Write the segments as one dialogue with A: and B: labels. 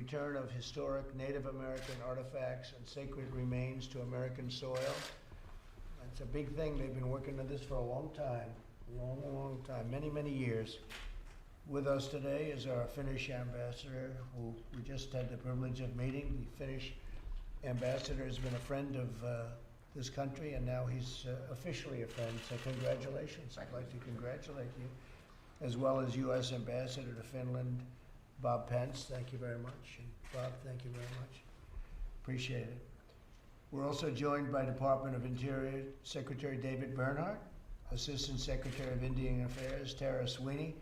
A: return of historic Native American artifacts and sacred remains to American soil. It's a big thing. They've been working on this for a long time, long time, many years. With us today is our Finnish ambassador, who we just had the privilege of meeting. The Finnish ambassador has been a friend of this country, and now he's officially a friend, so congratulations. I'd like to congratulate you, as well as U.S. Ambassador to Finland, Bob Pence. Thank you very much. And Bob, thank you very much. Appreciate it. We're also joined by Department of Interior Secretary David Bernhardt, Assistant Secretary of Indian Affairs Tara Sweeney,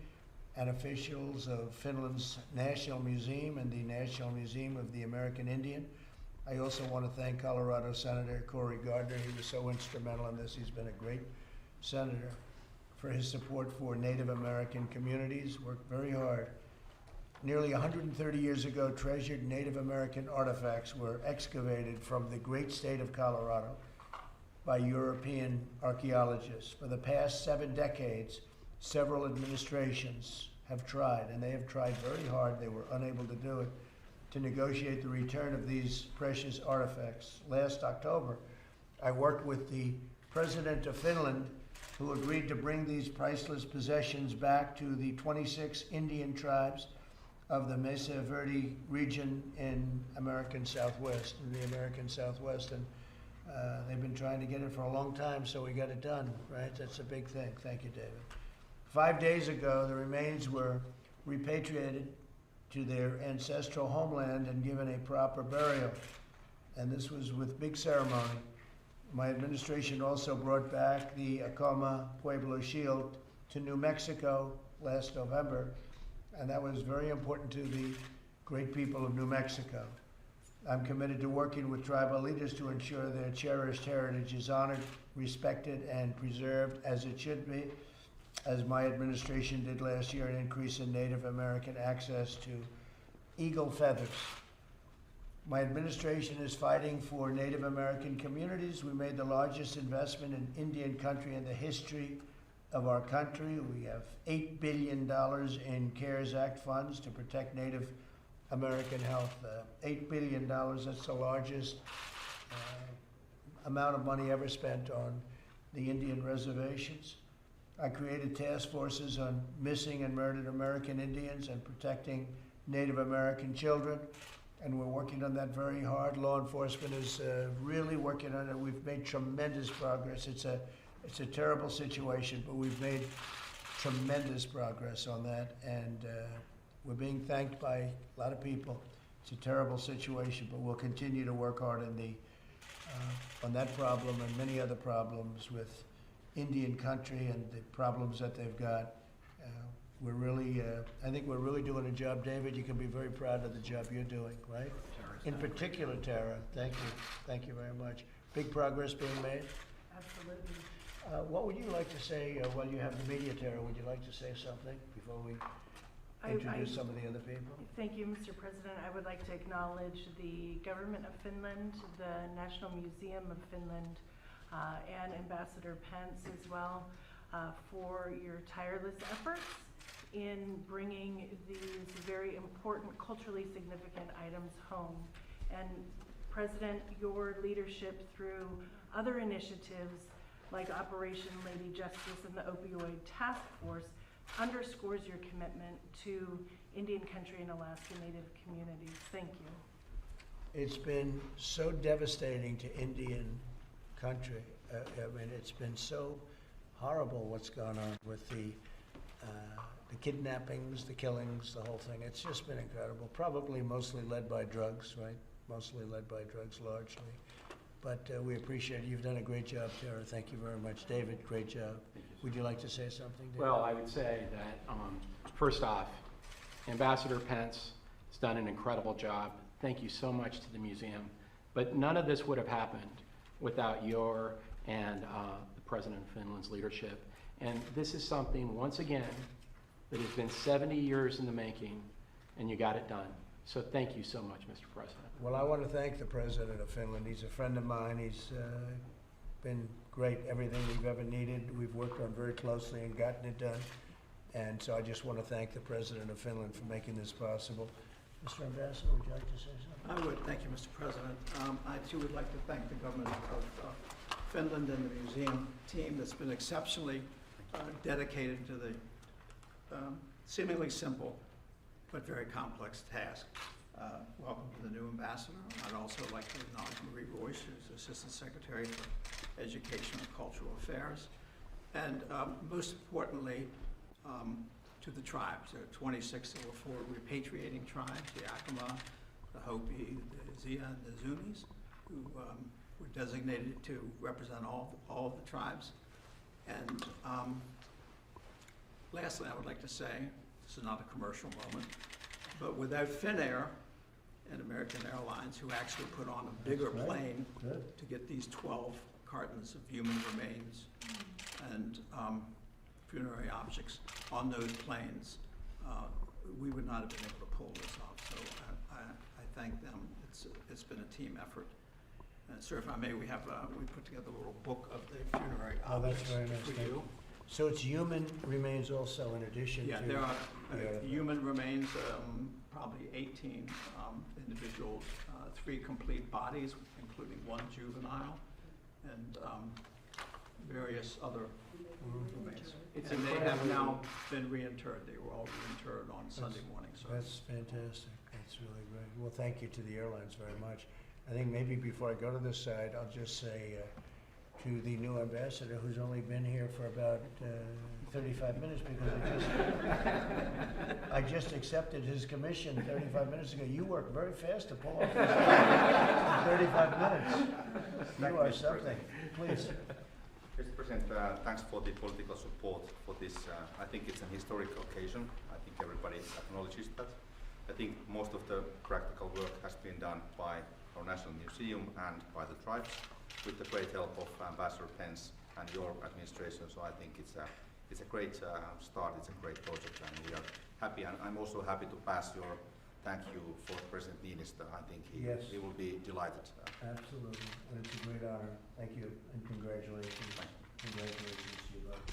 A: and officials of Finland's National Museum and the National Museum of the American Indian. I also want to thank Colorado Senator Cory Gardner. He was so instrumental in this. He's been a great senator, for his support for Native American communities. Worked very hard. Nearly 130 years ago, treasured Native American artifacts were excavated from the great state of Colorado by European archaeologists. For the past 7 decades, several administrations have tried, and they have tried very hard, they were unable to do it, to negotiate the return of these precious artifacts. Last October, I worked with the President of Finland, who agreed to bring these priceless possessions back to the 26 Indian tribes of the Mesa Verde region in the American Southwest. And they've been trying to get it for a long time, so we got it done, right? That's a big thing. Thank you, David. 5 days ago, the remains were repatriated to their ancestral homeland and given a proper burial. And this was with big ceremony. My administration also brought back the Acoma Pueblo Shield to New Mexico last November, and that was very important to the great people of New Mexico. I'm committed to working with tribal leaders to ensure their cherished heritage is honored, respected, and preserved as it should be, as my administration did last year, an increase in Native American access to eagle feathers. My administration is fighting for Native American communities. We made the largest investment in Indian country in the history of our country. We have $8 billion in CARES Act funds to protect Native American health. $8 billion, that's the largest amount of money ever spent on the Indian reservations. I created task forces on missing and murdered American Indians and protecting Native American children, and we're working on that very hard. Law enforcement is really working on it. We've made tremendous progress. It's a terrible situation, but we've made tremendous progress on that, and we're being thanked by a lot of people. It's a terrible situation, but we'll continue to work hard on that problem and many other problems with Indian country and the problems that they've got. We're really, I think we're really doing a job. David, you can be very proud of the job you're doing, right? In particular, Tara, thank you. Thank you very much. Big progress being made.
B: Absolutely.
A: What would you like to say while you have the media, Tara? Would you like to say something before we introduce some of the other people?
B: Thank you, Mr. President. I would like to acknowledge the government of Finland, the National Museum of Finland, and Ambassador Pence as well, for your tireless efforts in bringing these very important, culturally significant items home. And President, your leadership through other initiatives like Operation Lady Justice and the Opioid Task Force underscores your commitment to Indian country and Alaska Native communities. Thank you.
A: It's been so devastating to Indian country. I mean, it's been so horrible what's gone on with the kidnappings, the killings, the whole thing. It's just been incredible. Probably mostly led by drugs, right? Mostly led by drugs, largely. But we appreciate it. You've done a great job, Tara. Thank you very much. David, great job. Would you like to say something, David?
C: Well, I would say that, first off, Ambassador Pence has done an incredible job. Thank you so much to the museum. But none of this would have happened without your and the President of Finland's leadership. And this is something, once again, that has been 70 years in the making, and you got it done. So thank you so much, Mr. President.
A: Well, I want to thank the President of Finland. He's a friend of mine. He's been great. Everything we've ever needed, we've worked on very closely and gotten it done. And so I just want to thank the President of Finland for making this possible. Mr. Ambassador, would you like to say something?
D: I would, thank you, Mr. President. I too would like to thank the government of Finland and the museum team that's been exceptionally dedicated to the seemingly simple but very complex task. Welcome to the new ambassador. I'd also like to acknowledge Marie Royce, who's Assistant Secretary for Education and Cultural Affairs. And most importantly, to the tribes. There are 26 of the 4 repatriating tribes, the Yakima, the Hopi, the Zia, and the Zunis, who were designated to represent all of the tribes. And lastly, I would like to say, this is not a commercial moment, but without Finnair and American Airlines, who actually put on a bigger plane to get these 12 cartons of human remains and funerary objects on those planes, we would not have been able to pull this off. So I thank them. It's been a team effort. And sir, if I may, we put together a little book of the funerary
A: Oh, that's
D: objects
A: very nice.
D: for
A: Thank
D: you.
A: you. So it's human remains also in addition to?
D: Yeah, there are
A: the
D: human remains, probably 18 individuals, 3 complete bodies, including 1 juvenile, and various other remains.
C: It's
D: And they have
C: incredibly-
D: now been reinterred. They were all reinterred on Sunday morning. So
A: That's fantastic. That's really great. Well, thank you to the airlines very much. I think maybe before I go to this side, I'll just say to the new ambassador, who's only been here for about 35 minutes, because I just accepted his commission 35 minutes ago. You worked very fast to pull off this in 35 minutes. You are something. Please.
E: Mr. President, thanks for the political support for this. I think it's an historic occasion. I think everybody acknowledges that. I think most of the practical work has been done by our National Museum and by the tribes, with the great help of Ambassador Pence and your administration. So I think it's a great start. It's a great project, and we are happy. And I'm also happy to pass your thank you for President Niinistö. I think he will be delighted.
A: Absolutely, and it's a great honor. Thank you, and congratulations. Congratulations to you both.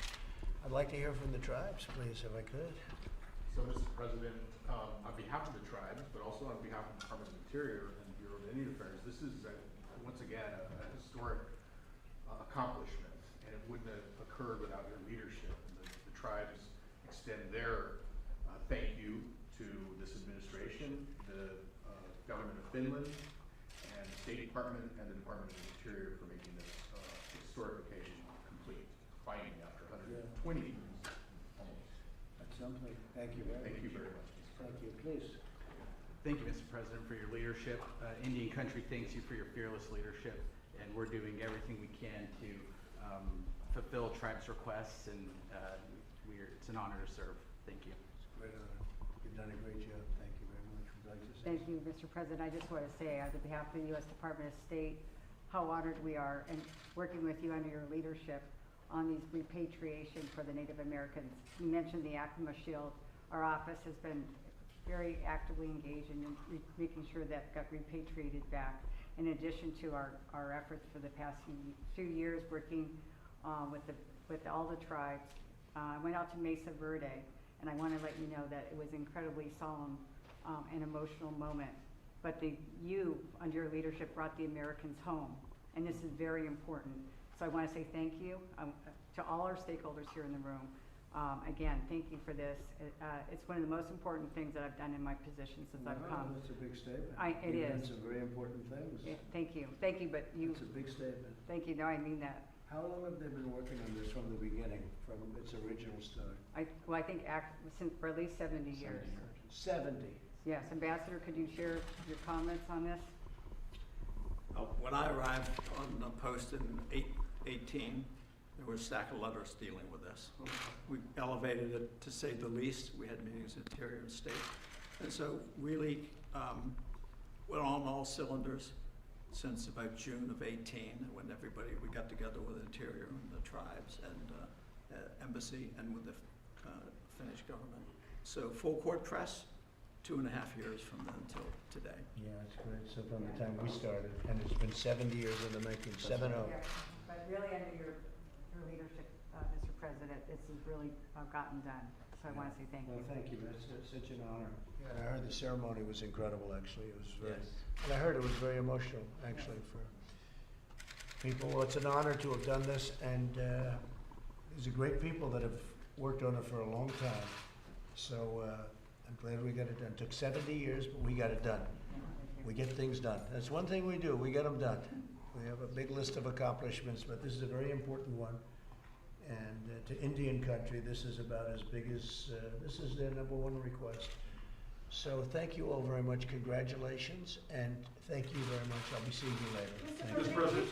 A: I'd like to hear from the tribes, please, if I could.
F: So, Mr. President, on behalf of the tribes, but also on behalf of the Department of Interior and Bureau of Indian Affairs, this is, once again, a historic accomplishment, and it wouldn't have occurred without your leadership. And the tribes extend their thank you to this administration, the government of Finland, and the State Department and the Department of Interior for making this historic occasion complete, finally after 120 years.
A: That's something. Thank you very much.
F: Thank you very much, Mr.
A: Thank
F: President.
A: you, please.
G: Thank you, Mr. President, for your leadership. Indian Country thanks you for your fearless leadership, and we're doing everything we can to fulfill tribes' requests, and it's an honor to serve. Thank you.
A: It's a great honor. You've done a great job. Thank you very much. Would you like to say
H: Thank you, Mr. President. I just want to say, on behalf of the U.S. Department of State, how honored we are and working with you under your leadership on these repatriation for the Native Americans. You mentioned the Yakima Shield. Our office has been very actively engaged in making sure that got repatriated back. In addition to our efforts for the past few years working with all the tribes. I went out to Mesa Verde, and I want to let you know that it was incredibly solemn and emotional moment. But you, under your leadership, brought the Americans home, and this is very important. So I want to say thank you to all our stakeholders here in the room. Again, thank you for this. It's one of the most important things that I've done in my position since I've come.
A: That's a big statement.
H: It
A: You've
H: is.
A: done some very important things.
H: Yeah, thank you, but you,
A: It's a big statement.
H: thank you, no, I mean that.
A: How long have they been working on this from the beginning, from its original start?
H: I think since for at least 70 years.
A: 70.
H: Yes, Ambassador, could you share your comments on this?
D: when I arrived on the post in 18, there was a stack of letters dealing with this. We elevated it, to say the least. We had meetings with Interior and State. And so really went on all cylinders since about June of 18, when we got together with Interior and the tribes and embassy and with the Finnish government. So full court press, 2.5 years from then until today.
A: Yeah, that's great. So from the time we started, and it's been 70 years in the making, 7-0.
H: Yeah, but really under your leadership, Mr. President, this has really gotten done. So I want to say thank
A: Well,
H: you.
A: thank you, that's such an honor. Yeah, and I heard the ceremony was incredible, actually, it was very,
C: Yes.
A: and I heard it was very emotional, actually, for people. Well, it's an honor to have done this, and these are great people that have worked on it for a long time. So I'm glad we got it done. Took 70 years, but we got it done. We get things done. That's one thing we do, we get them done. We have a big list of accomplishments, but this is a very important one. And to Indian country, this is about as big as, this is their #1 request. So thank you all very much, congratulations, and thank you very much. I'll be seeing you later. Thank you.
F: Mr. President?